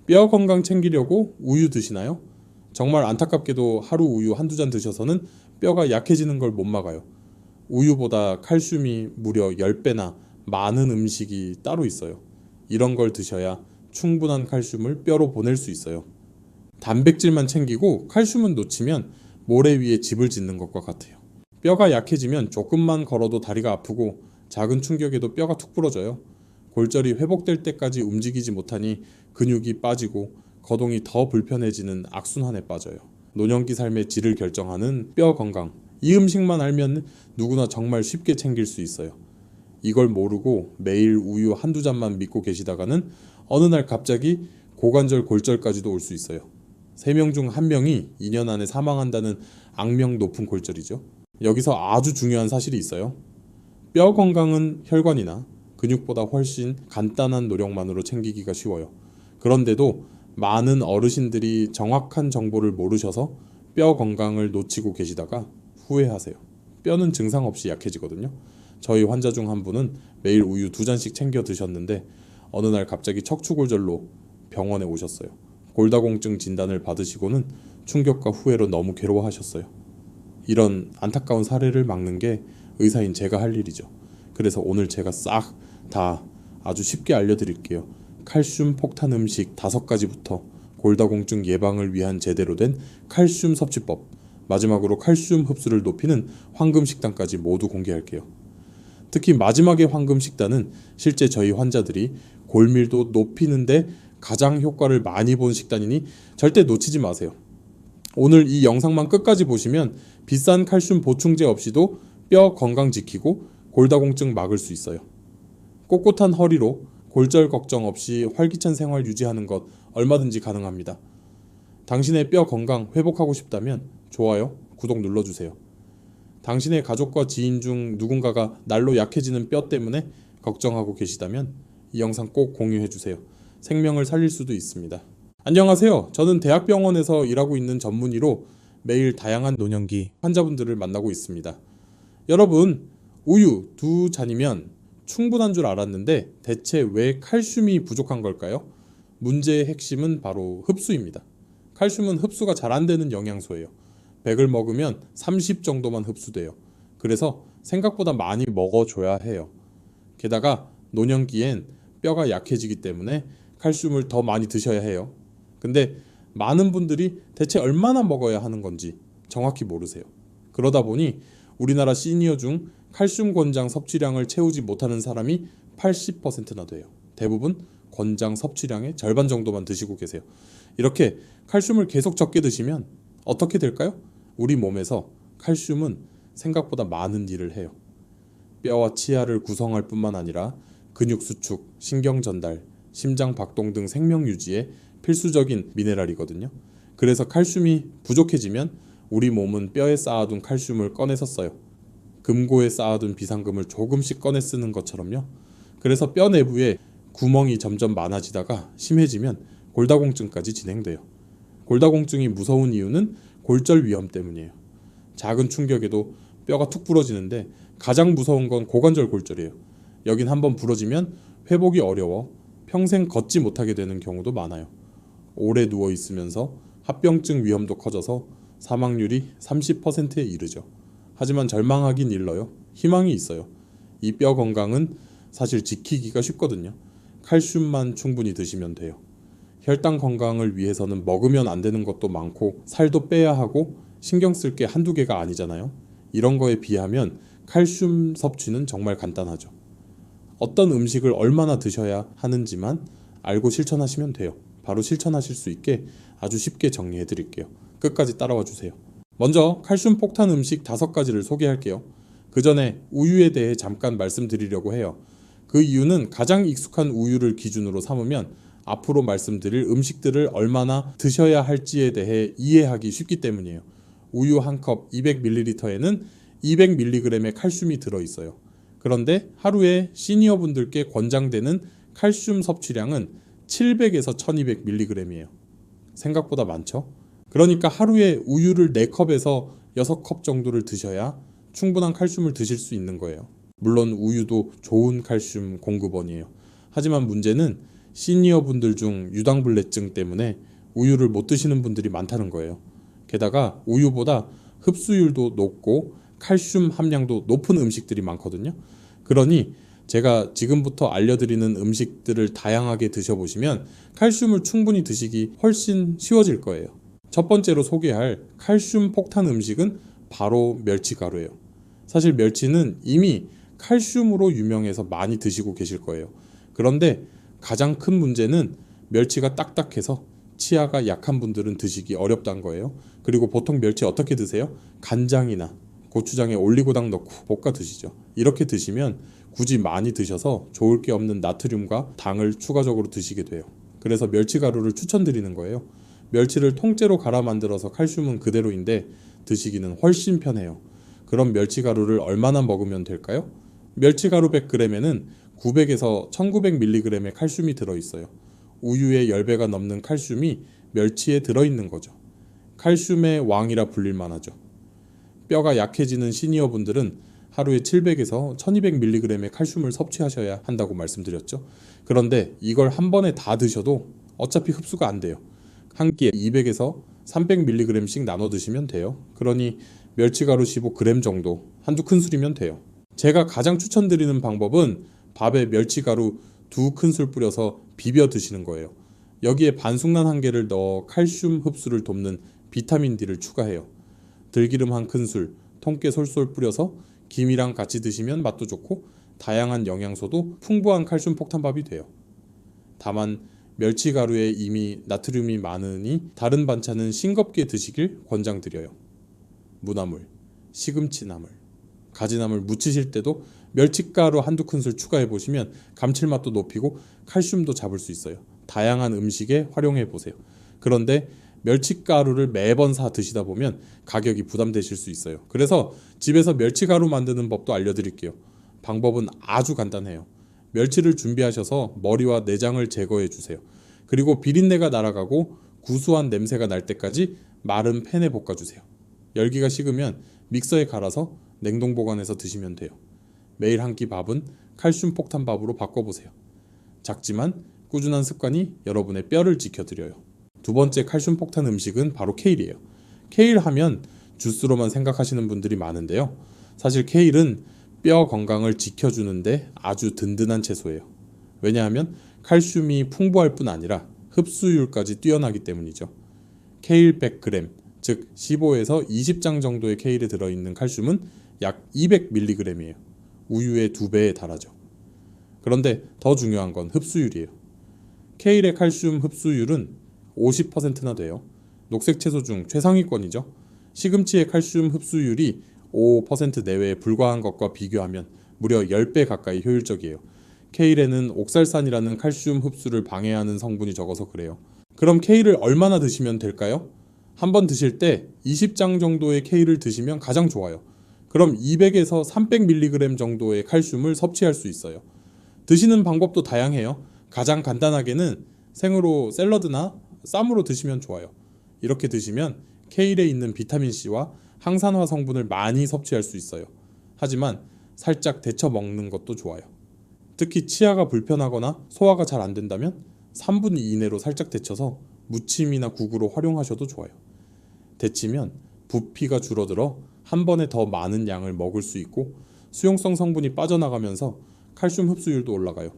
뼈 건강 챙기려고 우유 드시나요? 정말 안타깝게도 하루 우유 한두 잔 드셔서는 뼈가 약해지는 걸 못 막아요. 우유보다 칼슘이 무려 10배나 많은 음식이 따로 있어요. 이런 걸 드셔야 충분한 칼슘을 뼈로 보낼 수 있어요. 단백질만 챙기고 칼슘은 놓치면 모래 위에 집을 짓는 것과 같아요. 뼈가 약해지면 조금만 걸어도 다리가 아프고 작은 충격에도 뼈가 툭 부러져요. 골절이 회복될 때까지 움직이지 못하니 근육이 빠지고 거동이 더 불편해지는 악순환에 빠져요. 노년기 삶의 질을 결정하는 뼈 건강. 이 음식만 알면 누구나 정말 쉽게 챙길 수 있어요. 이걸 모르고 매일 우유 한두 잔만 믿고 계시다가는 어느 날 갑자기 고관절 골절까지도 올 수 있어요. 3명 중 1명이 2년 안에 사망한다는 악명 높은 골절이죠. 여기서 아주 중요한 사실이 있어요. 뼈 건강은 혈관이나 근육보다 훨씬 간단한 노력만으로 챙기기가 쉬워요. 그런데도 많은 어르신들이 정확한 정보를 모르셔서 뼈 건강을 놓치고 계시다가 후회하세요. 뼈는 증상 없이 약해지거든요. 저희 환자 중 한 분은 매일 우유 2잔씩 챙겨 드셨는데 어느 날 갑자기 척추골절로 병원에 오셨어요. 골다공증 진단을 받으시고는 충격과 후회로 너무 괴로워하셨어요. 이런 안타까운 사례를 막는 게 의사인 제가 할 일이죠. 그래서 오늘 제가 싹 다 아주 쉽게 알려드릴게요. 칼슘 폭탄 음식 5가지부터 골다공증 예방을 위한 제대로 된 칼슘 섭취법, 마지막으로 칼슘 흡수를 높이는 황금 식단까지 모두 공개할게요. 특히 마지막의 황금 식단은 실제 저희 환자들이 골밀도 높이는데 가장 효과를 많이 본 식단이니 절대 놓치지 마세요. 오늘 이 영상만 끝까지 보시면 비싼 칼슘 보충제 없이도 뼈 건강 지키고 골다공증 막을 수 있어요. 꼿꼿한 허리로 골절 걱정 없이 활기찬 생활 유지하는 것 얼마든지 가능합니다. 당신의 뼈 건강 회복하고 싶다면 좋아요, 구독 눌러주세요. 당신의 가족과 지인 중 누군가가 날로 약해지는 뼈 때문에 걱정하고 계시다면 이 영상 꼭 공유해주세요. 생명을 살릴 수도 있습니다. 안녕하세요. 저는 대학병원에서 일하고 있는 전문의로 매일 다양한 노년기 환자분들을 만나고 있습니다. 여러분, 우유 2잔이면 충분한 줄 알았는데 대체 왜 칼슘이 부족한 걸까요? 문제의 핵심은 바로 흡수입니다. 칼슘은 흡수가 잘 안 되는 영양소예요. 100을 먹으면 30 정도만 흡수돼요. 그래서 생각보다 많이 먹어줘야 해요. 게다가 노년기엔 뼈가 약해지기 때문에 칼슘을 더 많이 드셔야 해요. 근데 많은 분들이 대체 얼마나 먹어야 하는 건지 정확히 모르세요. 그러다 보니 우리나라 시니어 중 칼슘 권장 섭취량을 채우지 못하는 사람이 80%나 돼요. 대부분 권장 섭취량의 절반 정도만 드시고 계세요. 이렇게 칼슘을 계속 적게 드시면 어떻게 될까요? 우리 몸에서 칼슘은 생각보다 많은 일을 해요. 뼈와 치아를 구성할 뿐만 아니라 근육 수축, 신경 전달, 심장 박동 등 생명 유지에 필수적인 미네랄이거든요. 그래서 칼슘이 부족해지면 우리 몸은 뼈에 쌓아둔 칼슘을 꺼내서 써요. 금고에 쌓아둔 비상금을 조금씩 꺼내 쓰는 것처럼요. 그래서 뼈 내부에 구멍이 점점 많아지다가 심해지면 골다공증까지 진행돼요. 골다공증이 무서운 이유는 골절 위험 때문이에요. 작은 충격에도 뼈가 툭 부러지는데 가장 무서운 건 고관절 골절이에요. 여긴 한번 부러지면 회복이 어려워 평생 걷지 못하게 되는 경우도 많아요. 오래 누워 있으면서 합병증 위험도 커져서 사망률이 30%에 이르죠. 하지만 절망하긴 일러요. 희망이 있어요. 이 뼈 건강은 사실 지키기가 쉽거든요. 칼슘만 충분히 드시면 돼요. 혈당 건강을 위해서는 먹으면 안 되는 것도 많고 살도 빼야 하고 신경 쓸 게 한두 개가 아니잖아요. 이런 거에 비하면 칼슘 섭취는 정말 간단하죠. 어떤 음식을 얼마나 드셔야 하는지만 알고 실천하시면 돼요. 바로 실천하실 수 있게 아주 쉽게 정리해 드릴게요. 끝까지 따라와 주세요. 먼저 칼슘 폭탄 음식 5가지를 소개할게요. 그 전에 우유에 대해 잠깐 말씀드리려고 해요. 그 이유는 가장 익숙한 우유를 기준으로 삼으면 앞으로 말씀드릴 음식들을 얼마나 드셔야 할지에 대해 이해하기 쉽기 때문이에요. 우유 한 컵 200ml에는 200mg의 칼슘이 들어있어요. 그런데 하루에 시니어 분들께 권장되는 칼슘 섭취량은 700에서 1200mg이에요. 생각보다 많죠? 그러니까 하루에 우유를 4컵에서 6컵 정도를 드셔야 충분한 칼슘을 드실 수 있는 거예요. 물론 우유도 좋은 칼슘 공급원이에요. 하지만 문제는 시니어 분들 중 유당불내증 때문에 우유를 못 드시는 분들이 많다는 거예요. 게다가 우유보다 흡수율도 높고 칼슘 함량도 높은 음식들이 많거든요. 그러니 제가 지금부터 알려드리는 음식들을 다양하게 드셔보시면 칼슘을 충분히 드시기 훨씬 쉬워질 거예요. 첫 번째로 소개할 칼슘 폭탄 음식은 바로 멸치가루예요. 사실 멸치는 이미 칼슘으로 유명해서 많이 드시고 계실 거예요. 그런데 가장 큰 문제는 멸치가 딱딱해서 치아가 약한 분들은 드시기 어렵다는 거예요. 그리고 보통 멸치 어떻게 드세요? 간장이나 고추장에 올리고당 넣고 볶아 드시죠. 이렇게 드시면 굳이 많이 드셔서 좋을 게 없는 나트륨과 당을 추가적으로 드시게 돼요. 그래서 멸치가루를 추천드리는 거예요. 멸치를 통째로 갈아 만들어서 칼슘은 그대로인데 드시기는 훨씬 편해요. 그럼 멸치가루를 얼마나 먹으면 될까요? 멸치가루 100g에는 900에서 1900mg의 칼슘이 들어있어요. 우유의 10배가 넘는 칼슘이 멸치에 들어있는 거죠. 칼슘의 왕이라 불릴 만하죠. 뼈가 약해지는 시니어 분들은 하루에 700에서 1200mg의 칼슘을 섭취하셔야 한다고 말씀드렸죠. 그런데 이걸 한 번에 다 드셔도 어차피 흡수가 안 돼요. 한 끼에 200에서 300mg씩 나눠 드시면 돼요. 그러니 멸치가루 15g 정도 한두 큰술이면 돼요. 제가 가장 추천드리는 방법은 밥에 멸치가루 2큰술 뿌려서 비벼 드시는 거예요. 여기에 반숙란 1개를 넣어 칼슘 흡수를 돕는 비타민 D를 추가해요. 들기름 1큰술, 통깨 솔솔 뿌려서 김이랑 같이 드시면 맛도 좋고 다양한 영양소도 풍부한 칼슘 폭탄밥이 돼요. 다만 멸치가루에 이미 나트륨이 많으니 다른 반찬은 싱겁게 드시길 권장드려요. 무나물, 시금치나물, 가지나물 무치실 때도 멸치가루 한두 큰술 추가해 보시면 감칠맛도 높이고 칼슘도 잡을 수 있어요. 다양한 음식에 활용해 보세요. 그런데 멸치가루를 매번 사 드시다 보면 가격이 부담되실 수 있어요. 그래서 집에서 멸치가루 만드는 법도 알려드릴게요. 방법은 아주 간단해요. 멸치를 준비하셔서 머리와 내장을 제거해 주세요. 그리고 비린내가 날아가고 구수한 냄새가 날 때까지 마른 팬에 볶아주세요. 열기가 식으면 믹서에 갈아서 냉동 보관해서 드시면 돼요. 매일 한 끼 밥은 칼슘 폭탄 밥으로 바꿔보세요. 작지만 꾸준한 습관이 여러분의 뼈를 지켜드려요. 두 번째 칼슘 폭탄 음식은 바로 케일이에요. 케일 하면 주스로만 생각하시는 분들이 많은데요. 사실 케일은 뼈 건강을 지켜주는데 아주 든든한 채소예요. 왜냐하면 칼슘이 풍부할 뿐 아니라 흡수율까지 뛰어나기 때문이죠. 케일 100g, 즉 15에서 20장 정도의 케일에 들어있는 칼슘은 약 200mg이에요. 우유의 2배에 달하죠. 그런데 더 중요한 건 흡수율이에요. 케일의 칼슘 흡수율은 50%나 돼요. 녹색 채소 중 최상위권이죠. 시금치의 칼슘 흡수율이 5% 내외에 불과한 것과 비교하면 무려 10배 가까이 효율적이에요. 케일에는 옥살산이라는 칼슘 흡수를 방해하는 성분이 적어서 그래요. 그럼 케일을 얼마나 드시면 될까요? 한번 드실 때 20장 정도의 케일을 드시면 가장 좋아요. 그럼 200에서 300mg 정도의 칼슘을 섭취할 수 있어요. 드시는 방법도 다양해요. 가장 간단하게는 생으로 샐러드나 쌈으로 드시면 좋아요. 이렇게 드시면 케일에 있는 비타민C와 항산화 성분을 많이 섭취할 수 있어요. 하지만 살짝 데쳐 먹는 것도 좋아요. 특히 치아가 불편하거나 소화가 잘 안 된다면 3분 이내로 살짝 데쳐서 무침이나 국으로 활용하셔도 좋아요. 데치면 부피가 줄어들어 한 번에 더 많은 양을 먹을 수 있고 수용성 성분이 빠져나가면서 칼슘 흡수율도 올라가요.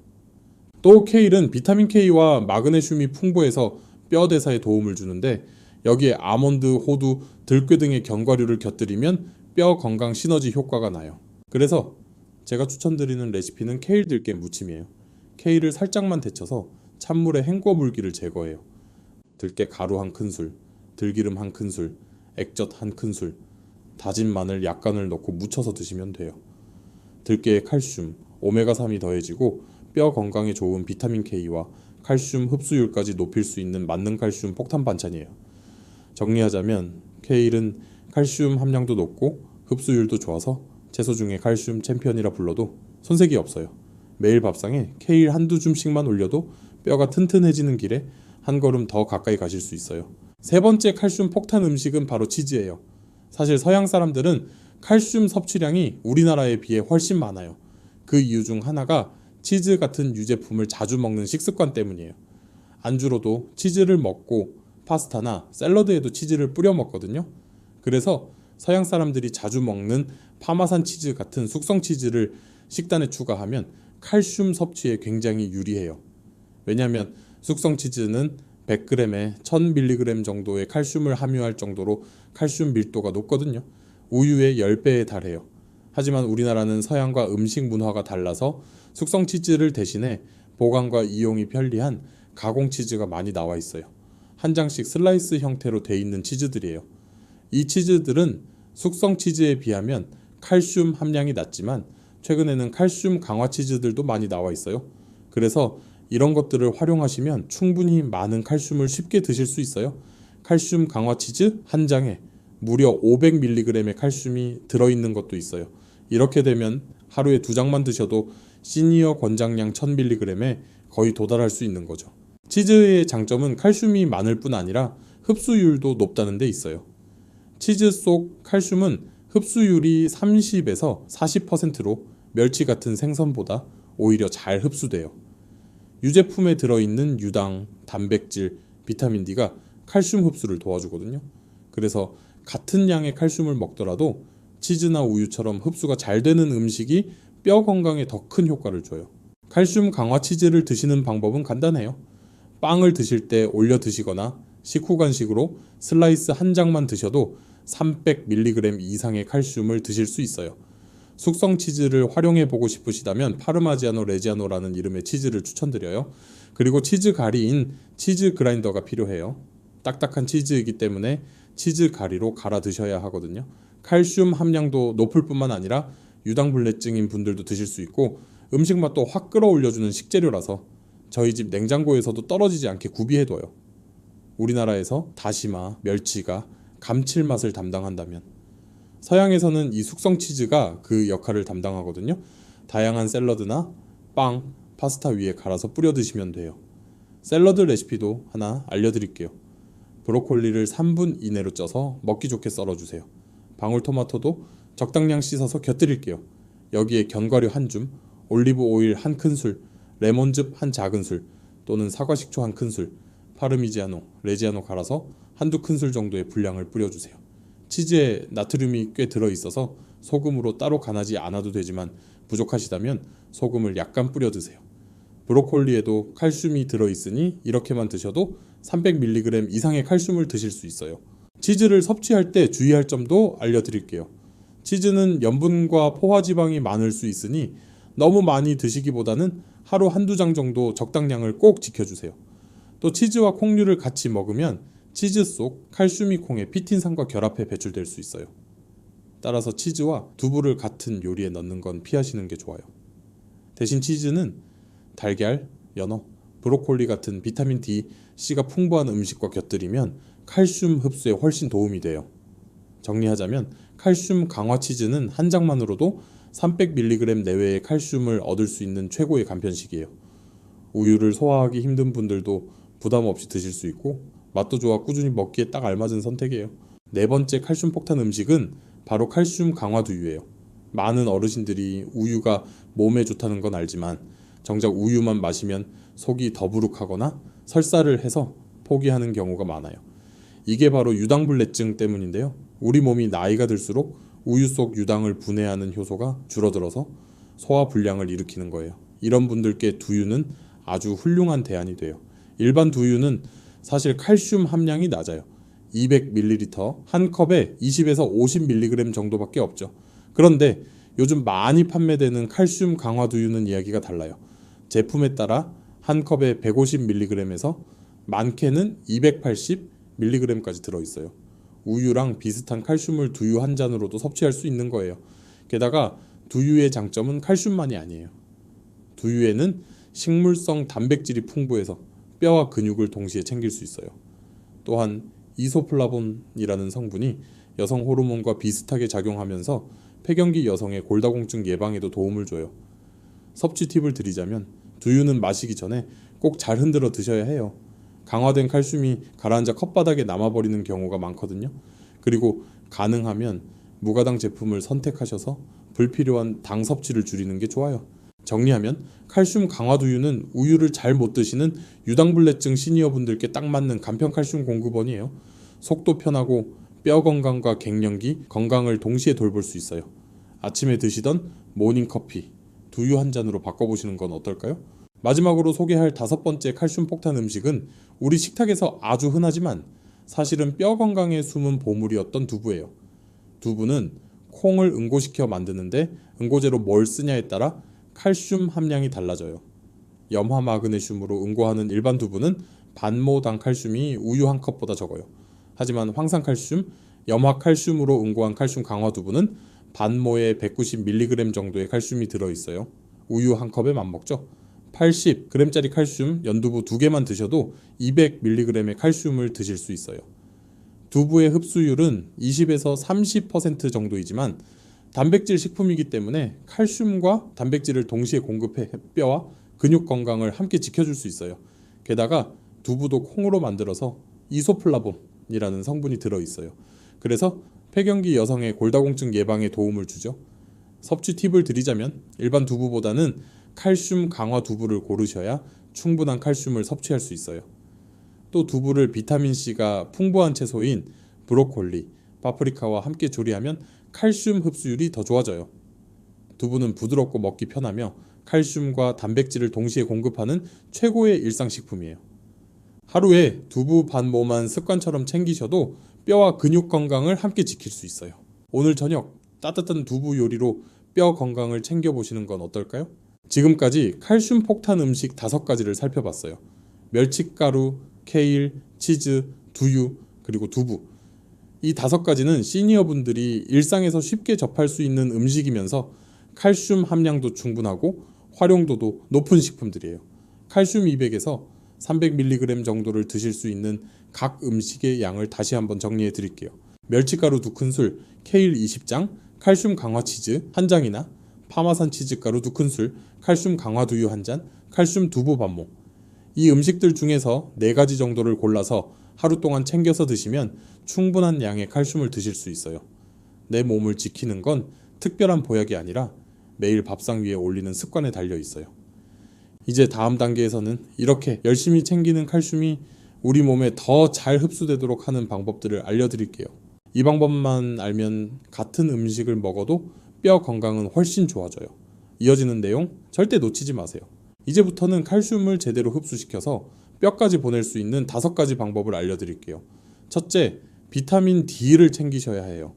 또 케일은 비타민 K와 마그네슘이 풍부해서 뼈 대사에 도움을 주는데 여기에 아몬드, 호두, 들깨 등의 견과류를 곁들이면 뼈 건강 시너지 효과가 나요. 그래서 제가 추천드리는 레시피는 케일 들깨 무침이에요. 케일을 살짝만 데쳐서 찬물에 헹궈 물기를 제거해요. 들깨 가루 1큰술, 들기름 1큰술, 액젓 1큰술, 다진 마늘 약간을 넣고 무쳐서 드시면 돼요. 들깨의 칼슘, 오메가3이 더해지고 뼈 건강에 좋은 비타민 K와 칼슘 흡수율까지 높일 수 있는 만능 칼슘 폭탄 반찬이에요. 정리하자면 케일은 칼슘 함량도 높고 흡수율도 좋아서 채소 중에 칼슘 챔피언이라 불러도 손색이 없어요. 매일 밥상에 케일 한두 줌씩만 올려도 뼈가 튼튼해지는 길에 한 걸음 더 가까이 가실 수 있어요. 세 번째 칼슘 폭탄 음식은 바로 치즈예요. 사실 서양 사람들은 칼슘 섭취량이 우리나라에 비해 훨씬 많아요. 그 이유 중 하나가 치즈 같은 유제품을 자주 먹는 식습관 때문이에요. 안주로도 치즈를 먹고 파스타나 샐러드에도 치즈를 뿌려 먹거든요. 그래서 서양 사람들이 자주 먹는 파마산 치즈 같은 숙성 치즈를 식단에 추가하면 칼슘 섭취에 굉장히 유리해요. 왜냐하면 숙성 치즈는 100g에 1000mg 정도의 칼슘을 함유할 정도로 칼슘 밀도가 높거든요. 우유의 10배에 달해요. 하지만 우리나라는 서양과 음식 문화가 달라서 숙성 치즈를 대신해 보관과 이용이 편리한 가공 치즈가 많이 나와 있어요. 한 장씩 슬라이스 형태로 돼 있는 치즈들이에요. 이 치즈들은 숙성 치즈에 비하면 칼슘 함량이 낮지만 최근에는 칼슘 강화 치즈들도 많이 나와 있어요. 그래서 이런 것들을 활용하시면 충분히 많은 칼슘을 쉽게 드실 수 있어요. 칼슘 강화 치즈 한 장에 무려 500mg의 칼슘이 들어있는 것도 있어요. 이렇게 되면 하루에 2장만 드셔도 시니어 권장량 1000mg에 거의 도달할 수 있는 거죠. 치즈의 장점은 칼슘이 많을 뿐 아니라 흡수율도 높다는 데 있어요. 치즈 속 칼슘은 흡수율이 30에서 40%로 멸치 같은 생선보다 오히려 잘 흡수돼요. 유제품에 들어있는 유당, 단백질, 비타민 D가 칼슘 흡수를 도와주거든요. 그래서 같은 양의 칼슘을 먹더라도 치즈나 우유처럼 흡수가 잘 되는 음식이 뼈 건강에 더 큰 효과를 줘요. 칼슘 강화 치즈를 드시는 방법은 간단해요. 빵을 드실 때 올려 드시거나 식후 간식으로 슬라이스 한 장만 드셔도 300mg 이상의 칼슘을 드실 수 있어요. 숙성 치즈를 활용해 보고 싶으시다면 파르마지아노 레지아노라는 이름의 치즈를 추천드려요. 그리고 치즈 가리인 치즈 그라인더가 필요해요. 딱딱한 치즈이기 때문에 치즈 가리로 갈아 드셔야 하거든요. 칼슘 함량도 높을 뿐만 아니라 유당불내증인 분들도 드실 수 있고 음식 맛도 확 끌어올려주는 식재료라서 저희 집 냉장고에서도 떨어지지 않게 구비해둬요. 우리나라에서 다시마, 멸치가 감칠맛을 담당한다면 서양에서는 이 숙성 치즈가 그 역할을 담당하거든요. 다양한 샐러드나 빵, 파스타 위에 갈아서 뿌려 드시면 돼요. 샐러드 레시피도 하나 알려드릴게요. 브로콜리를 3분 이내로 쪄서 먹기 좋게 썰어주세요. 방울토마토도 적당량 씻어서 곁들일게요. 여기에 견과류 한 줌, 올리브 오일 한 큰술, 레몬즙 한 작은술 또는 사과식초 한 큰술, 파르미지아노, 레지아노 갈아서 한두 큰술 정도의 분량을 뿌려주세요. 치즈에 나트륨이 꽤 들어있어서 소금으로 따로 간하지 않아도 되지만 부족하시다면 소금을 약간 뿌려 드세요. 브로콜리에도 칼슘이 들어있으니 이렇게만 드셔도 300mg 이상의 칼슘을 드실 수 있어요. 치즈를 섭취할 때 주의할 점도 알려드릴게요. 치즈는 염분과 포화지방이 많을 수 있으니 너무 많이 드시기보다는 하루 한두 장 정도 적당량을 꼭 지켜주세요. 또 치즈와 콩류를 같이 먹으면 치즈 속 칼슘이 콩의 피틴산과 결합해 배출될 수 있어요. 따라서 치즈와 두부를 같은 요리에 넣는 건 피하시는 게 좋아요. 대신 치즈는 달걀, 연어, 브로콜리 같은 비타민 D, C가 풍부한 음식과 곁들이면 칼슘 흡수에 훨씬 도움이 돼요. 정리하자면 칼슘 강화 치즈는 한 장만으로도 300mg 내외의 칼슘을 얻을 수 있는 최고의 간편식이에요. 우유를 소화하기 힘든 분들도 부담 없이 드실 수 있고 맛도 좋아 꾸준히 먹기에 딱 알맞은 선택이에요. 네 번째 칼슘 폭탄 음식은 바로 칼슘 강화 두유예요. 많은 어르신들이 우유가 몸에 좋다는 건 알지만 정작 우유만 마시면 속이 더부룩하거나 설사를 해서 포기하는 경우가 많아요. 이게 바로 유당불내증 때문인데요. 우리 몸이 나이가 들수록 우유 속 유당을 분해하는 효소가 줄어들어서 소화 불량을 일으키는 거예요. 이런 분들께 두유는 아주 훌륭한 대안이 돼요. 일반 두유는 사실 칼슘 함량이 낮아요. 200ml 한 컵에 20에서 50mg 정도밖에 없죠. 그런데 요즘 많이 판매되는 칼슘 강화 두유는 이야기가 달라요. 제품에 따라 한 컵에 150mg에서 많게는 280mg까지 들어있어요. 우유랑 비슷한 칼슘을 두유 한 잔으로도 섭취할 수 있는 거예요. 게다가 두유의 장점은 칼슘만이 아니에요. 두유에는 식물성 단백질이 풍부해서 뼈와 근육을 동시에 챙길 수 있어요. 또한 이소플라본이라는 성분이 여성 호르몬과 비슷하게 작용하면서 폐경기 여성의 골다공증 예방에도 도움을 줘요. 섭취 팁을 드리자면 두유는 마시기 전에 꼭 잘 흔들어 드셔야 해요. 강화된 칼슘이 가라앉아 컵바닥에 남아버리는 경우가 많거든요. 그리고 가능하면 무가당 제품을 선택하셔서 불필요한 당 섭취를 줄이는 게 좋아요. 정리하면 칼슘 강화두유는 우유를 잘 못 드시는 유당불내증 시니어분들께 딱 맞는 간편 칼슘 공급원이에요. 속도 편하고 뼈 건강과 갱년기, 건강을 동시에 돌볼 수 있어요. 아침에 드시던 모닝커피, 두유 한 잔으로 바꿔보시는 건 어떨까요? 마지막으로 소개할 5번째 칼슘 폭탄 음식은 우리 식탁에서 아주 흔하지만 사실은 뼈 건강에 숨은 보물이었던 두부예요. 두부는 콩을 응고시켜 만드는데 응고제로 뭘 쓰냐에 따라 칼슘 함량이 달라져요. 염화 마그네슘으로 응고하는 일반 두부는 반모당 칼슘이 우유 한 컵보다 적어요. 하지만 황산칼슘, 염화칼슘으로 응고한 칼슘 강화 두부는 반모에 190mg 정도의 칼슘이 들어있어요. 우유 한 컵에 맞먹죠. 80g짜리 칼슘 연두부 2개만 드셔도 200mg의 칼슘을 드실 수 있어요. 두부의 흡수율은 20에서 30% 정도이지만 단백질 식품이기 때문에 칼슘과 단백질을 동시에 공급해 뼈와 근육 건강을 함께 지켜줄 수 있어요. 게다가 두부도 콩으로 만들어서 이소플라본이라는 성분이 들어있어요. 그래서 폐경기 여성의 골다공증 예방에 도움을 주죠. 섭취 팁을 드리자면 일반 두부보다는 칼슘 강화 두부를 고르셔야 충분한 칼슘을 섭취할 수 있어요. 또 두부를 비타민C가 풍부한 채소인 브로콜리, 파프리카와 함께 조리하면 칼슘 흡수율이 더 좋아져요. 두부는 부드럽고 먹기 편하며 칼슘과 단백질을 동시에 공급하는 최고의 일상식품이에요. 하루에 두부 반모만 습관처럼 챙기셔도 뼈와 근육 건강을 함께 지킬 수 있어요. 오늘 저녁 따뜻한 두부 요리로 뼈 건강을 챙겨보시는 건 어떨까요? 지금까지 칼슘 폭탄 음식 5가지를 살펴봤어요. 멸치가루, 케일, 치즈, 두유, 그리고 두부. 이 5가지는 시니어분들이 일상에서 쉽게 접할 수 있는 음식이면서 칼슘 함량도 충분하고 활용도도 높은 식품들이에요. 칼슘 200에서 300mg 정도를 드실 수 있는 각 음식의 양을 다시 한번 정리해 드릴게요. 멸치가루 2큰술, 케일 20장, 칼슘 강화 치즈 1장이나 파마산 치즈가루 2큰술, 칼슘 강화 두유 1잔, 칼슘 두부 반모. 이 음식들 중에서 4가지 정도를 골라서 하루 동안 챙겨서 드시면 충분한 양의 칼슘을 드실 수 있어요. 내 몸을 지키는 건 특별한 보약이 아니라 매일 밥상 위에 올리는 습관에 달려 있어요. 이제 다음 단계에서는 이렇게 열심히 챙기는 칼슘이 우리 몸에 더 잘 흡수되도록 하는 방법들을 알려드릴게요. 이 방법만 알면 같은 음식을 먹어도 뼈 건강은 훨씬 좋아져요. 이어지는 내용 절대 놓치지 마세요. 이제부터는 칼슘을 제대로 흡수시켜서 뼈까지 보낼 수 있는 5가지 방법을 알려드릴게요. 첫째, 비타민 D를 챙기셔야 해요.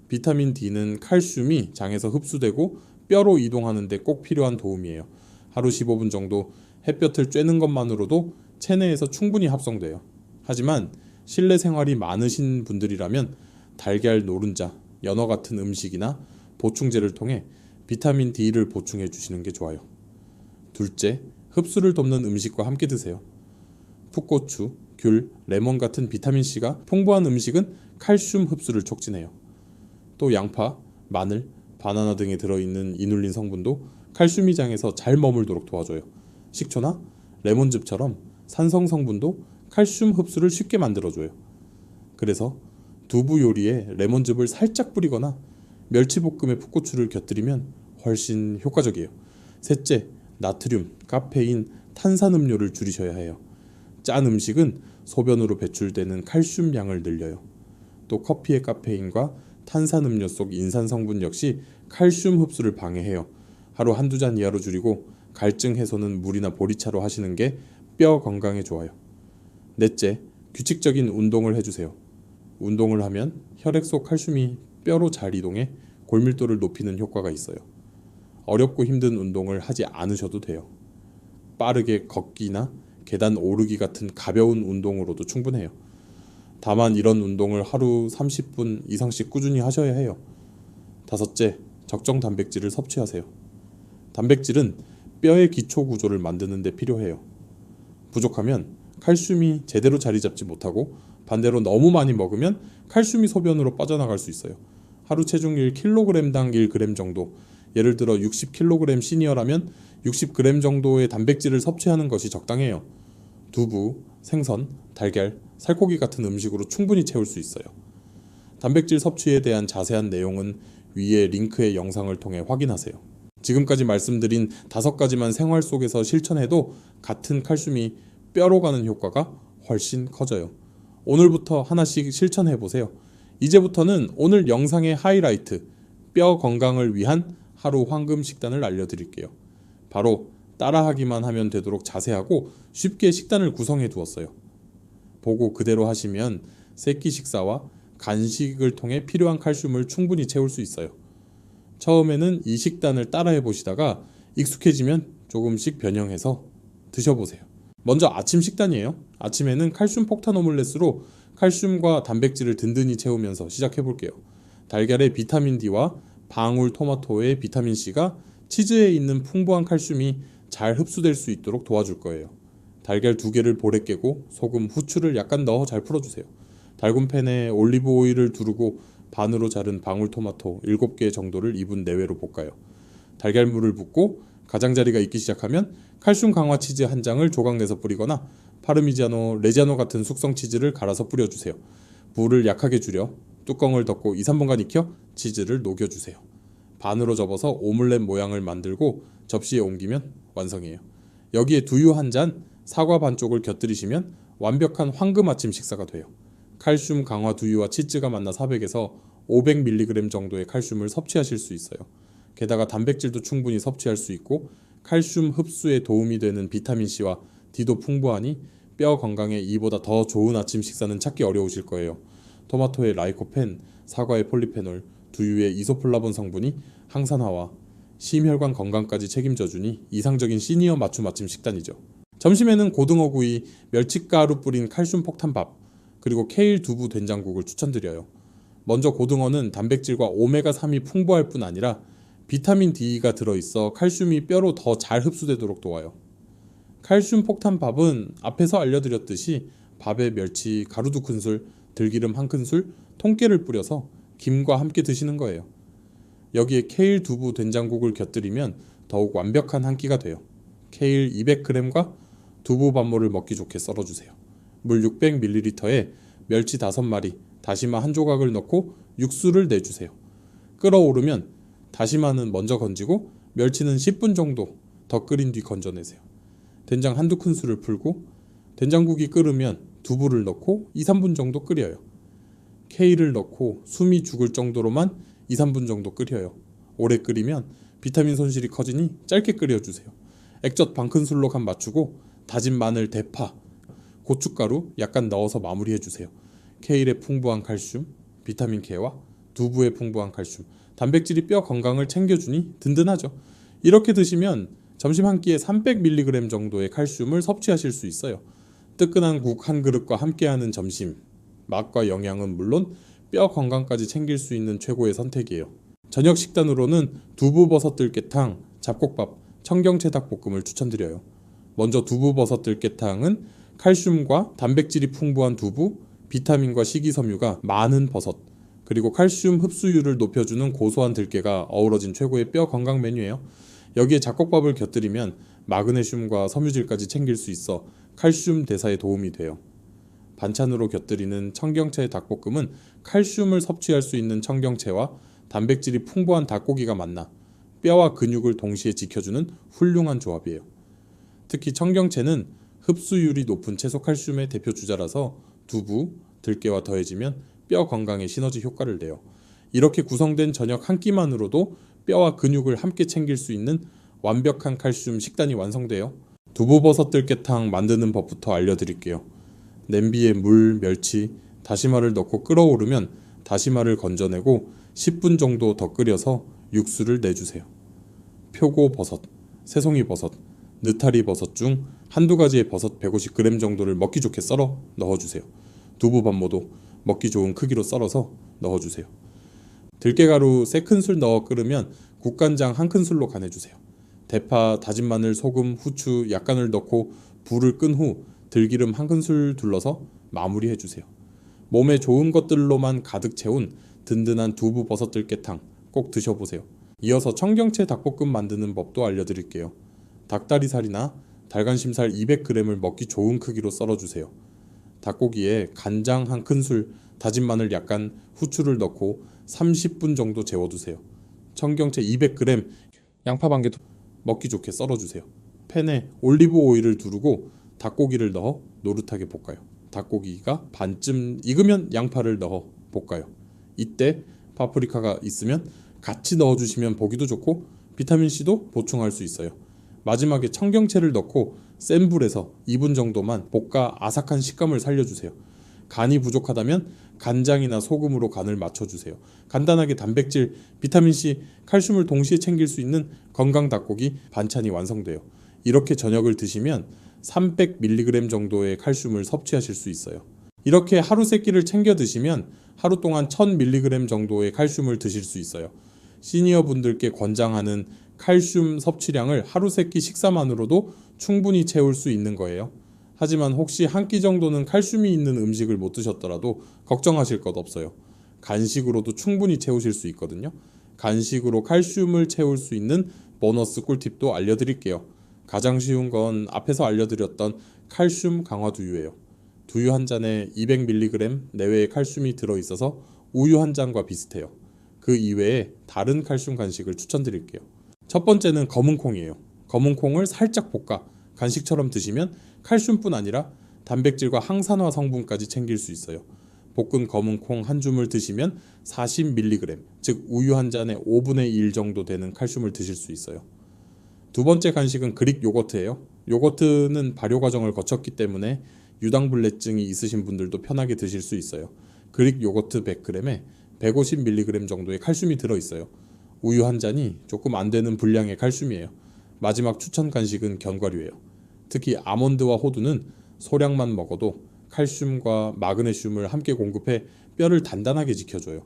비타민 D는 칼슘이 장에서 흡수되고 뼈로 이동하는 데 꼭 필요한 도움이에요. 하루 15분 정도 햇볕을 쬐는 것만으로도 체내에서 충분히 합성돼요. 하지만 실내 생활이 많으신 분들이라면 달걀 노른자, 연어 같은 음식이나 보충제를 통해 비타민 D를 보충해 주시는 게 좋아요. 둘째, 흡수를 돕는 음식과 함께 드세요. 풋고추, 귤, 레몬 같은 비타민C가 풍부한 음식은 칼슘 흡수를 촉진해요. 또 양파, 마늘, 바나나 등에 들어있는 이눌린 성분도 칼슘이 장에서 잘 머물도록 도와줘요. 식초나 레몬즙처럼 산성 성분도 칼슘 흡수를 쉽게 만들어줘요. 그래서 두부 요리에 레몬즙을 살짝 뿌리거나 멸치볶음에 풋고추를 곁들이면 훨씬 효과적이에요. 셋째, 나트륨, 카페인, 탄산음료를 줄이셔야 해요. 짠 음식은 소변으로 배출되는 칼슘 양을 늘려요. 또 커피의 카페인과 탄산음료 속 인산 성분 역시 칼슘 흡수를 방해해요. 하루 1~2잔 이하로 줄이고 갈증 해소는 물이나 보리차로 하시는 게 뼈 건강에 좋아요. 넷째, 규칙적인 운동을 해주세요. 운동을 하면 혈액 속 칼슘이 뼈로 잘 이동해 골밀도를 높이는 효과가 있어요. 어렵고 힘든 운동을 하지 않으셔도 돼요. 빠르게 걷기나 계단 오르기 같은 가벼운 운동으로도 충분해요. 다만 이런 운동을 하루 30분 이상씩 꾸준히 하셔야 해요. 5째, 적정 단백질을 섭취하세요. 단백질은 뼈의 기초 구조를 만드는 데 필요해요. 부족하면 칼슘이 제대로 자리 잡지 못하고 반대로 너무 많이 먹으면 칼슘이 소변으로 빠져나갈 수 있어요. 하루 체중일 kg당 1g 정도, 예를 들어 60kg 시니어라면 60g 정도의 단백질을 섭취하는 것이 적당해요. 두부, 생선, 달걀, 살코기 같은 음식으로 충분히 채울 수 있어요. 단백질 섭취에 대한 자세한 내용은 위에 링크의 영상을 통해 확인하세요. 지금까지 말씀드린 5가지만 생활 속에서 실천해도 같은 칼슘이 뼈로 가는 효과가 훨씬 커져요. 오늘부터 하나씩 실천해 보세요. 이제부터는 오늘 영상의 하이라이트, 뼈 건강을 위한 하루 황금 식단을 알려드릴게요. 바로 따라하기만 하면 되도록 자세하고 쉽게 식단을 구성해 두었어요. 보고 그대로 하시면 세끼 식사와 간식을 통해 필요한 칼슘을 충분히 채울 수 있어요. 처음에는 이 식단을 따라해 보시다가 익숙해지면 조금씩 변형해서 드셔보세요. 먼저 아침 식단이에요. 아침에는 칼슘 폭탄 오믈렛으로 칼슘과 단백질을 든든히 채우면서 시작해 볼게요. 달걀의 비타민 D와 방울 토마토의 비타민 C가 치즈에 있는 풍부한 칼슘이 잘 흡수될 수 있도록 도와줄 거예요. 달걀 2개를 볼에 깨고 소금, 후추를 약간 넣어 잘 풀어주세요. 달군 팬에 올리브 오일을 두르고 반으로 자른 방울토마토 7개 정도를 2분 내외로 볶아요. 달걀물을 붓고 가장자리가 익기 시작하면 칼슘 강화 치즈 한 장을 조각 내서 뿌리거나 파르미지아노, 레지아노 같은 숙성 치즈를 갈아서 뿌려주세요. 불을 약하게 줄여 뚜껑을 덮고 2-3분간 익혀 치즈를 녹여주세요. 반으로 접어서 오믈렛 모양을 만들고 접시에 옮기면 완성이에요. 여기에 두유 한 잔, 사과 반쪽을 곁들이시면 완벽한 황금 아침 식사가 돼요. 칼슘 강화 두유와 치즈가 만나 400에서 500mg 정도의 칼슘을 섭취하실 수 있어요. 게다가 단백질도 충분히 섭취할 수 있고 칼슘 흡수에 도움이 되는 비타민C와 D도 풍부하니 뼈 건강에 이보다 더 좋은 아침 식사는 찾기 어려우실 거예요. 토마토의 라이코펜, 사과의 폴리페놀, 두유의 이소플라본 성분이 항산화와 심혈관 건강까지 책임져주니 이상적인 시니어 맞춤 아침 식단이죠. 점심에는 고등어구이, 멸치가루 뿌린 칼슘 폭탄밥, 그리고 케일 두부 된장국을 추천드려요. 먼저 고등어는 단백질과 오메가3이 풍부할 뿐 아니라 비타민 D가 들어있어 칼슘이 뼈로 더 잘 흡수되도록 도와요. 칼슘 폭탄밥은 앞에서 알려드렸듯이 밥에 멸치, 가루 2큰술, 들기름 1큰술, 통깨를 뿌려서 김과 함께 드시는 거예요. 여기에 케일 두부 된장국을 곁들이면 더욱 완벽한 한 끼가 돼요. 케일 200g과 두부 반모를 먹기 좋게 썰어주세요. 물 600ml에 멸치 5마리, 다시마 1조각을 넣고 육수를 내주세요. 끓어오르면 다시마는 먼저 건지고 멸치는 10분 정도 더 끓인 뒤 건져내세요. 된장 1-2큰술을 풀고 된장국이 끓으면 두부를 넣고 2-3분 정도 끓여요. 케일을 넣고 숨이 죽을 정도로만 2-3분 정도 끓여요. 오래 끓이면 비타민 손실이 커지니 짧게 끓여주세요. 액젓 반큰술로 간 맞추고 다진 마늘, 대파, 고춧가루 약간 넣어서 마무리해주세요. 케일의 풍부한 칼슘, 비타민 K와 두부의 풍부한 칼슘, 단백질이 뼈 건강을 챙겨주니 든든하죠. 이렇게 드시면 점심 한 끼에 300mg 정도의 칼슘을 섭취하실 수 있어요. 뜨끈한 국 한 그릇과 함께하는 점심, 맛과 영양은 물론 뼈 건강까지 챙길 수 있는 최고의 선택이에요. 저녁 식단으로는 두부버섯 들깨탕, 잡곡밥, 청경채 닭볶음을 추천드려요. 먼저 두부버섯 들깨탕은 칼슘과 단백질이 풍부한 두부, 비타민과 식이섬유가 많은 버섯, 그리고 칼슘 흡수율을 높여주는 고소한 들깨가 어우러진 최고의 뼈 건강 메뉴예요. 여기에 잡곡밥을 곁들이면 마그네슘과 섬유질까지 챙길 수 있어 칼슘 대사에 도움이 돼요. 반찬으로 곁들이는 청경채 닭볶음은 칼슘을 섭취할 수 있는 청경채와 단백질이 풍부한 닭고기가 만나 뼈와 근육을 동시에 지켜주는 훌륭한 조합이에요. 특히 청경채는 흡수율이 높은 채소 칼슘의 대표 주자라서 두부, 들깨와 더해지면 뼈 건강에 시너지 효과를 내요. 이렇게 구성된 저녁 한 끼만으로도 뼈와 근육을 함께 챙길 수 있는 완벽한 칼슘 식단이 완성돼요. 두부버섯 들깨탕 만드는 법부터 알려드릴게요. 냄비에 물, 멸치, 다시마를 넣고 끓어오르면 다시마를 건져내고 10분 정도 더 끓여서 육수를 내주세요. 표고버섯, 새송이버섯, 느타리버섯 중 한두 가지의 버섯 150g 정도를 먹기 좋게 썰어 넣어주세요. 두부 반모도 먹기 좋은 크기로 썰어서 넣어주세요. 들깨가루 3큰술 넣어 끓으면 국간장 1큰술로 간해주세요. 대파, 다진 마늘, 소금, 후추 약간을 넣고 불을 끈 후 들기름 1큰술 둘러서 마무리해주세요. 몸에 좋은 것들로만 가득 채운 든든한 두부 버섯 들깨탕 꼭 드셔보세요. 이어서 청경채 닭볶음 만드는 법도 알려드릴게요. 닭다리살이나 달간심살 200g을 먹기 좋은 크기로 썰어주세요. 닭고기에 간장 1큰술, 다진 마늘 약간, 후추를 넣고 30분 정도 재워두세요. 청경채 200g, 양파 반개 먹기 좋게 썰어주세요. 팬에 올리브 오일을 두르고 닭고기를 넣어 노릇하게 볶아요. 닭고기가 반쯤 익으면 양파를 넣어 볶아요. 이때 파프리카가 있으면 같이 넣어주시면 보기도 좋고 비타민C도 보충할 수 있어요. 마지막에 청경채를 넣고 센 불에서 2분 정도만 볶아 아삭한 식감을 살려주세요. 간이 부족하다면 간장이나 소금으로 간을 맞춰주세요. 간단하게 단백질, 비타민C, 칼슘을 동시에 챙길 수 있는 건강 닭고기 반찬이 완성돼요. 이렇게 저녁을 드시면 300mg 정도의 칼슘을 섭취하실 수 있어요. 이렇게 하루 3끼를 챙겨 드시면 하루 동안 1000mg 정도의 칼슘을 드실 수 있어요. 시니어 분들께 권장하는 칼슘 섭취량을 하루 3끼 식사만으로도 충분히 채울 수 있는 거예요. 하지만 혹시 한 끼 정도는 칼슘이 있는 음식을 못 드셨더라도 걱정하실 것 없어요. 간식으로도 충분히 채우실 수 있거든요. 간식으로 칼슘을 채울 수 있는 보너스 꿀팁도 알려드릴게요. 가장 쉬운 건 앞에서 알려드렸던 칼슘 강화 두유예요. 두유 한 잔에 200mg 내외의 칼슘이 들어있어서 우유 한 잔과 비슷해요. 그 이외에 다른 칼슘 간식을 추천드릴게요. 첫 번째는 검은 콩이에요. 검은 콩을 살짝 볶아 간식처럼 드시면 칼슘뿐 아니라 단백질과 항산화 성분까지 챙길 수 있어요. 볶은 검은 콩 한 줌을 드시면 40mg, 즉 우유 한 잔에 5분의 1 정도 되는 칼슘을 드실 수 있어요. 두 번째 간식은 그릭 요거트예요. 요거트는 발효 과정을 거쳤기 때문에 유당불내증이 있으신 분들도 편하게 드실 수 있어요. 그릭 요거트 100g에 150mg 정도의 칼슘이 들어있어요. 우유 한 잔이 조금 안 되는 분량의 칼슘이에요. 마지막 추천 간식은 견과류예요. 특히 아몬드와 호두는 소량만 먹어도 칼슘과 마그네슘을 함께 공급해 뼈를 단단하게 지켜줘요.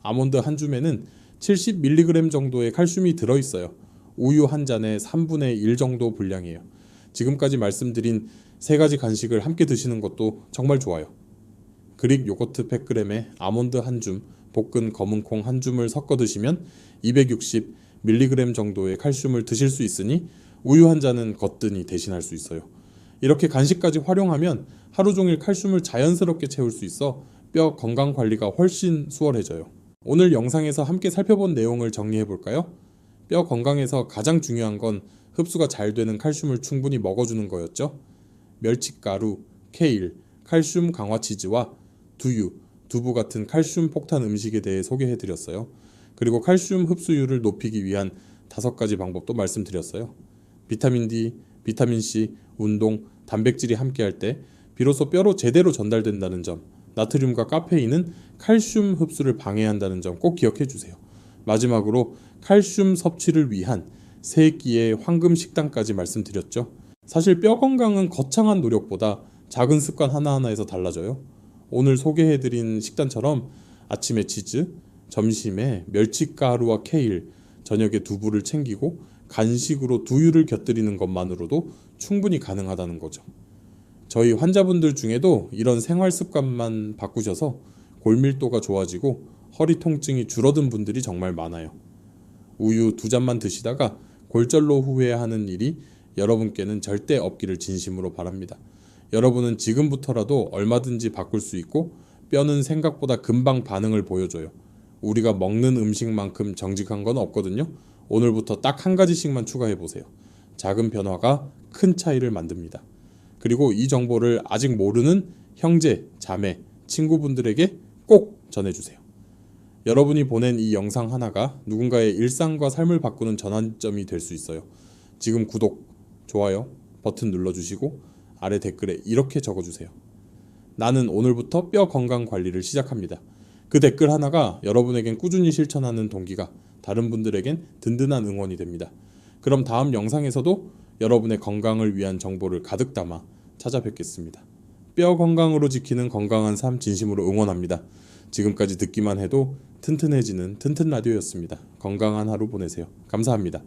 아몬드 한 줌에는 70mg 정도의 칼슘이 들어있어요. 우유 한 잔에 3분의 1 정도 분량이에요. 지금까지 말씀드린 세 가지 간식을 함께 드시는 것도 정말 좋아요. 그릭 요거트 100g에 아몬드 한 줌, 볶은 검은 콩 한 줌을 섞어 드시면 260mg 정도의 칼슘을 드실 수 있으니 우유 한 잔은 거뜬히 대신할 수 있어요. 이렇게 간식까지 활용하면 하루 종일 칼슘을 자연스럽게 채울 수 있어 뼈 건강 관리가 훨씬 수월해져요. 오늘 영상에서 함께 살펴본 내용을 정리해 볼까요? 뼈 건강에서 가장 중요한 건 흡수가 잘 되는 칼슘을 충분히 먹어주는 거였죠. 멸치가루, 케일, 칼슘 강화 치즈와 두유, 두부 같은 칼슘 폭탄 음식에 대해 소개해 드렸어요. 그리고 칼슘 흡수율을 높이기 위한 5가지 방법도 말씀드렸어요. 비타민 D, 비타민 C, 운동, 단백질이 함께할 때 비로소 뼈로 제대로 전달된다는 점, 나트륨과 카페인은 칼슘 흡수를 방해한다는 점 꼭 기억해 주세요. 마지막으로 칼슘 섭취를 위한 3끼의 황금 식단까지 말씀드렸죠. 사실 뼈 건강은 거창한 노력보다 작은 습관 하나하나에서 달라져요. 오늘 소개해드린 식단처럼 아침에 치즈, 점심에 멸치가루와 케일, 저녁에 두부를 챙기고 간식으로 두유를 곁들이는 것만으로도 충분히 가능하다는 거죠. 저희 환자분들 중에도 이런 생활 습관만 바꾸셔서 골밀도가 좋아지고 허리 통증이 줄어든 분들이 정말 많아요. 우유 2잔만 드시다가 골절로 후회하는 일이 여러분께는 절대 없기를 진심으로 바랍니다. 여러분은 지금부터라도 얼마든지 바꿀 수 있고 뼈는 생각보다 금방 반응을 보여줘요. 우리가 먹는 음식만큼 정직한 건 없거든요. 오늘부터 딱 한 가지씩만 추가해 보세요. 작은 변화가 큰 차이를 만듭니다. 그리고 이 정보를 아직 모르는 형제, 자매, 친구분들에게 꼭 전해주세요. 여러분이 보낸 이 영상 하나가 누군가의 일상과 삶을 바꾸는 전환점이 될 수 있어요. 지금 구독, 좋아요 버튼 눌러주시고 아래 댓글에 이렇게 적어주세요. 나는 오늘부터 뼈 건강 관리를 시작합니다. 그 댓글 하나가 여러분에겐 꾸준히 실천하는 동기가, 다른 분들에겐 든든한 응원이 됩니다. 그럼 다음 영상에서도 여러분의 건강을 위한 정보를 가득 담아 찾아뵙겠습니다. 뼈 건강으로 지키는 건강한 삶 진심으로 응원합니다. 지금까지 듣기만 해도 튼튼해지는 튼튼 라디오였습니다. 건강한 하루 보내세요. 감사합니다.